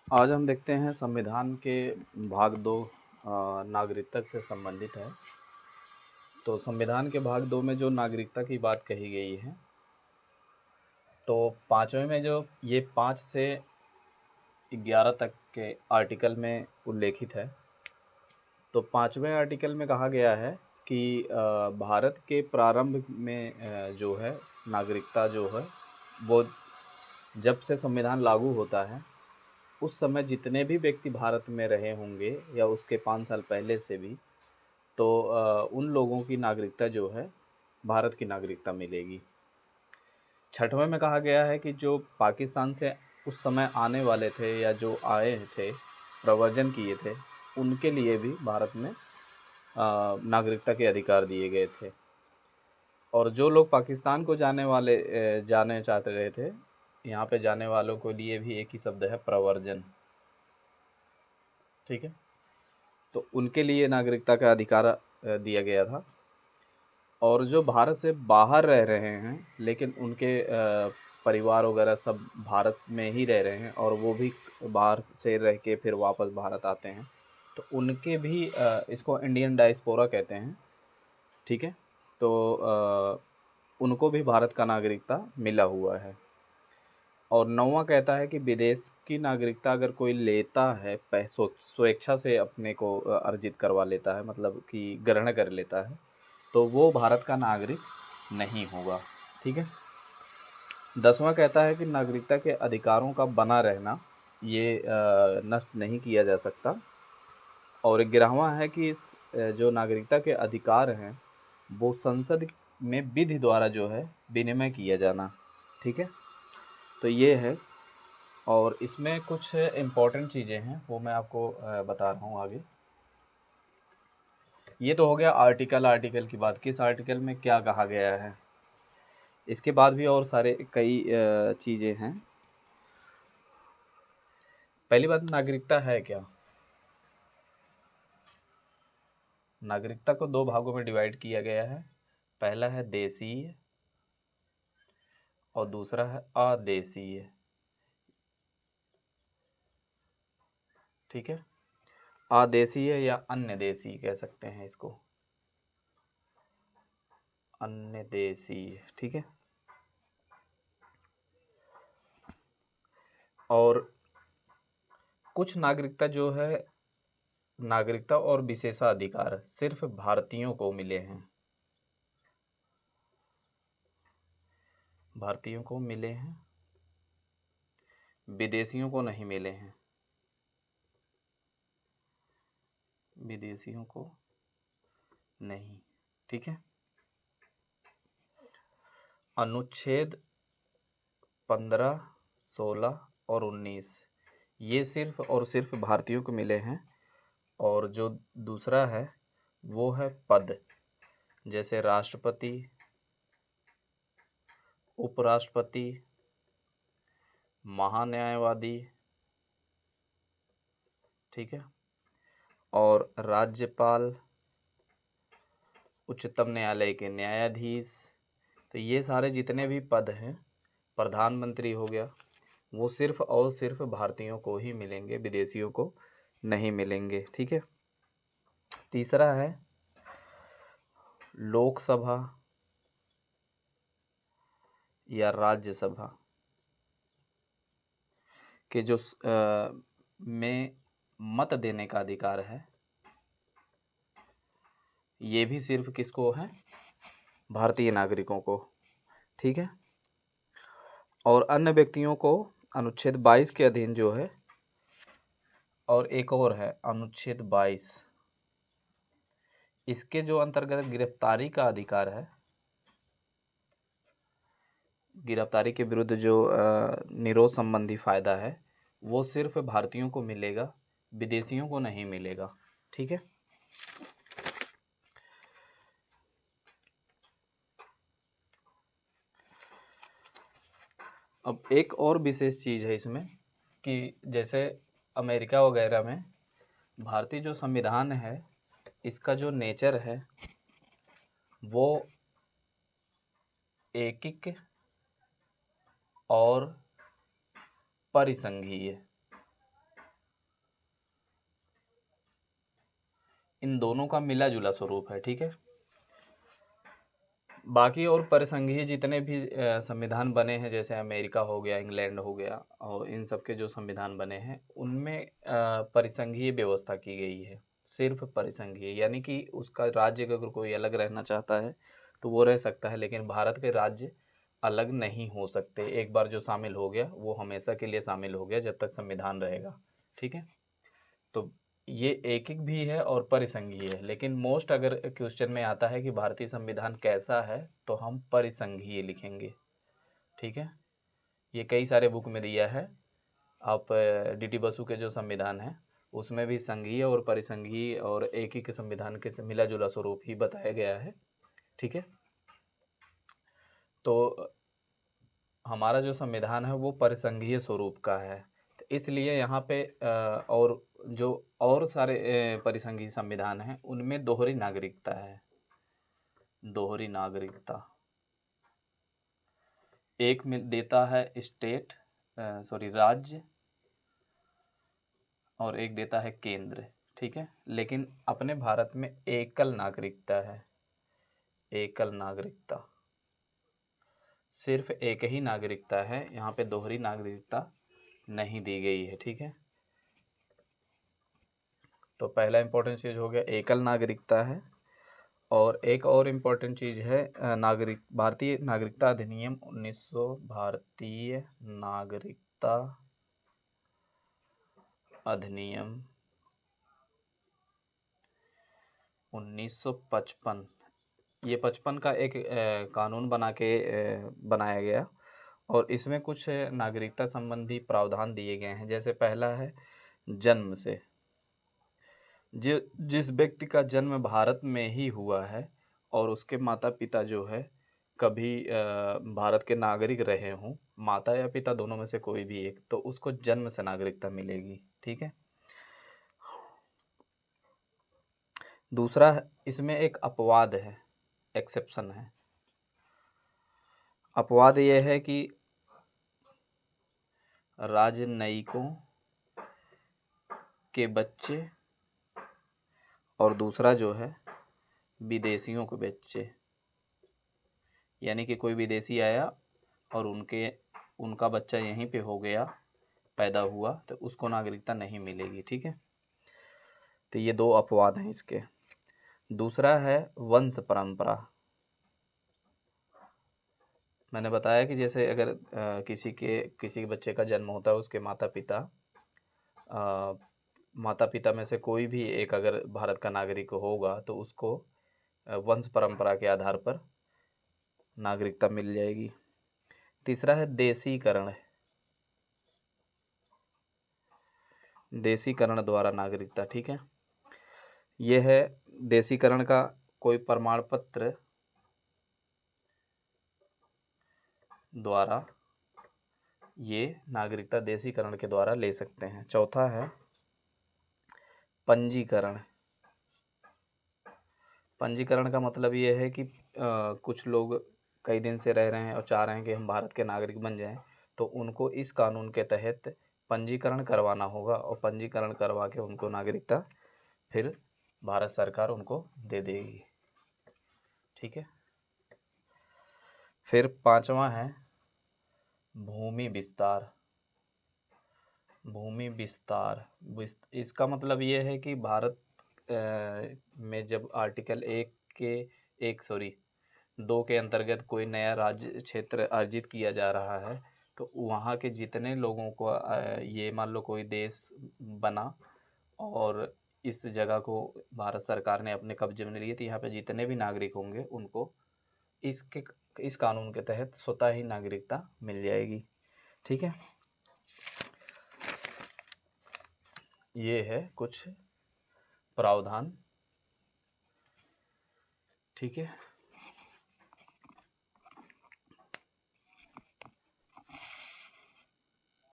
आज हम देखते हैं संविधान के भाग 2 नागरिकता से संबंधित है। तो संविधान के भाग 2 में जो नागरिकता की बात कही गई है, तो 5वें में जो ये 5 से 11 तक के आर्टिकल में उल्लेखित है। तो 5वें आर्टिकल में कहा गया है कि भारत के प्रारंभ में जो है नागरिकता जो है वो जब से संविधान लागू होता है उस समय जितने भी व्यक्ति भारत में रहे होंगे या उसके 5 साल पहले से भी, तो उन लोगों की नागरिकता जो है भारत की नागरिकता मिलेगी। 6वें में कहा गया है कि जो पाकिस्तान से उस समय आने वाले थे या जो आए थे, प्रव्रजन किए थे, उनके लिए भी भारत में नागरिकता के अधिकार दिए गए थे। और जो लोग पाकिस्तान को जाने चाहते रहे थे, यहाँ पे जाने वालों के लिए भी एक ही शब्द है, प्रव्रजन। ठीक है, तो उनके लिए नागरिकता का अधिकार दिया गया था। और जो भारत से बाहर रह रहे हैं लेकिन उनके परिवार वगैरह सब भारत में ही रह रहे हैं और वो भी बाहर से रह के फिर वापस भारत आते हैं, तो उनके भी इसको इंडियन डायस्पोरा कहते हैं। ठीक है, तो उनको भी भारत का नागरिकता मिला हुआ है। और 9वां कहता है कि विदेश की नागरिकता अगर कोई लेता है, स्वेच्छा से अपने को अर्जित करवा लेता है, मतलब कि ग्रहण कर लेता है, तो वो भारत का नागरिक नहीं होगा। ठीक है। 10वां कहता है कि नागरिकता के अधिकारों का बना रहना ये नष्ट नहीं किया जा सकता। और 11वां है कि जो नागरिकता के अधिकार हैं वो संसद में विधि द्वारा जो है विनिमय किया जाना। ठीक है, तो ये है। और इसमें कुछ इम्पोर्टेंट चीज़ें हैं वो मैं आपको बता रहा हूँ आगे। ये तो हो गया आर्टिकल की बात, किस आर्टिकल में क्या कहा गया है। इसके बाद भी और सारे कई चीज़ें हैं। पहली बात, नागरिकता है क्या। नागरिकता को 2 भागों में डिवाइड किया गया है। पहला है देशीय और दूसरा है अदेशीय। ठीक है, अदेशीय या अन्य देशीय कह सकते हैं इसको, अन्य देशीय। ठीक है, और कुछ नागरिकता जो है, नागरिकता और विशेषाधिकार सिर्फ भारतीयों को मिले हैं, भारतीयों को मिले हैं, विदेशियों को नहीं मिले हैं, विदेशियों को नहीं। ठीक है, अनुच्छेद 15, 16 और 19 ये सिर्फ और सिर्फ भारतीयों को मिले हैं। और जो दूसरा है वो है पद, जैसे राष्ट्रपति, उपराष्ट्रपति, महान्यायवादी। ठीक है, और राज्यपाल, उच्चतम न्यायालय के न्यायाधीश। तो ये सारे जितने भी पद हैं, प्रधानमंत्री हो गया, वो सिर्फ और सिर्फ भारतीयों को ही मिलेंगे, विदेशियों को नहीं मिलेंगे। ठीक है, तीसरा है लोकसभा या राज्यसभा के जो में मत देने का अधिकार है, ये भी सिर्फ किसको है, भारतीय नागरिकों को। ठीक है, और अन्य व्यक्तियों को अनुच्छेद 22 के अधीन जो है, और एक और है अनुच्छेद 22, इसके जो अंतर्गत गिरफ्तारी का अधिकार है, गिरफ्तारी के विरुद्ध जो निरोध संबंधी फायदा है, वो सिर्फ भारतीयों को मिलेगा, विदेशियों को नहीं मिलेगा। ठीक है, अब एक और विशेष चीज़ है इसमें कि जैसे अमेरिका वगैरह में भारतीय जो संविधान है, इसका जो नेचर है वो एकिक और परिसंघीय। इन दोनों का मिला जुला स्वरूप है, ठीक है। बाकी और परिसंघीय जितने भी संविधान बने हैं, जैसे अमेरिका हो गया, इंग्लैंड हो गया, और इन सब के जो संविधान बने हैं उनमें परिसंघीय व्यवस्था की गई है, सिर्फ परिसंघीय, यानी कि उसका राज्य अगर कोई अलग रहना चाहता है तो वो रह सकता है, लेकिन भारत के राज्य अलग नहीं हो सकते। एक बार जो शामिल हो गया वो हमेशा के लिए शामिल हो गया जब तक संविधान रहेगा, ठीक है। तो ये एकिक भी है और परिसंघीय है, लेकिन मोस्ट अगर क्वेश्चन में आता है कि भारतीय संविधान कैसा है तो हम परिसंघीय लिखेंगे, ठीक है। ये कई सारे बुक में दिया है। आप डी बसु के जो संविधान है उसमें भी संघीय और परिसंघीय और एकिक संविधान के मिला जुला स्वरूप ही बताया गया है, ठीक है। तो हमारा जो संविधान है वो परिसंघीय स्वरूप का है, तो इसलिए यहाँ पे और जो और सारे परिसंघीय संविधान हैं उनमें दोहरी नागरिकता है। दोहरी नागरिकता एक में देता है स्टेट, सॉरी राज्य, और एक देता है केंद्र, ठीक है। लेकिन अपने भारत में एकल नागरिकता है। एकल नागरिकता, सिर्फ एक ही नागरिकता है, यहाँ पे दोहरी नागरिकता नहीं दी गई है, ठीक है। तो पहला इंपॉर्टेंट चीज़ हो गया एकल नागरिकता है। और एक और इम्पोर्टेंट चीज़ है भारतीय नागरिकता अधिनियम 1900, भारतीय नागरिकता अधिनियम 1955। ये 55 का एक कानून बनाया गया, और इसमें कुछ नागरिकता संबंधी प्रावधान दिए गए हैं। जैसे पहला है जन्म से, जिस व्यक्ति का जन्म भारत में ही हुआ है और उसके माता पिता जो है कभी भारत के नागरिक रहे हों, माता या पिता दोनों में से कोई भी एक, तो उसको जन्म से नागरिकता मिलेगी, ठीक है। दूसरा, इसमें एक अपवाद है, एक्सेप्शन है। अपवाद यह है कि राजनयिकों के बच्चे, और दूसरा जो है विदेशियों के बच्चे, यानी कि कोई विदेशी आया और उनका बच्चा यहीं पे हो गया, पैदा हुआ, तो उसको नागरिकता नहीं मिलेगी, ठीक है। तो ये दो अपवाद हैं इसके। दूसरा है वंश परंपरा। मैंने बताया कि जैसे अगर किसी के बच्चे का जन्म होता है, उसके माता पिता में से कोई भी एक अगर भारत का नागरिक होगा तो उसको वंश परंपरा के आधार पर नागरिकता मिल जाएगी। तीसरा है देशीकरण। देशीकरण द्वारा नागरिकता, ठीक है। यह है देशीकरण का कोई प्रमाण पत्र द्वारा ये नागरिकता देशीकरण के द्वारा ले सकते हैं। चौथा है पंजीकरण। पंजीकरण का मतलब ये है कि कुछ लोग कई दिन से रह रहे हैं और चाह रहे हैं कि हम भारत के नागरिक बन जाएं, तो उनको इस कानून के तहत पंजीकरण करवाना होगा, और पंजीकरण करवा के उनको नागरिकता फिर भारत सरकार उनको दे देगी, ठीक है। फिर पांचवा है भूमि विस्तार। भूमि विस्तार, इसका मतलब ये है कि भारत में जब आर्टिकल एक सॉरी 2 के अंतर्गत कोई नया राज्य क्षेत्र अर्जित किया जा रहा है, तो वहाँ के जितने लोगों को ये मान लो कोई देश बना और इस जगह को भारत सरकार ने अपने कब्जे में लिए, तो यहाँ पे जितने भी नागरिक होंगे उनको इस कानून के तहत स्वतः ही नागरिकता मिल जाएगी, ठीक है। ये है कुछ प्रावधान, ठीक है।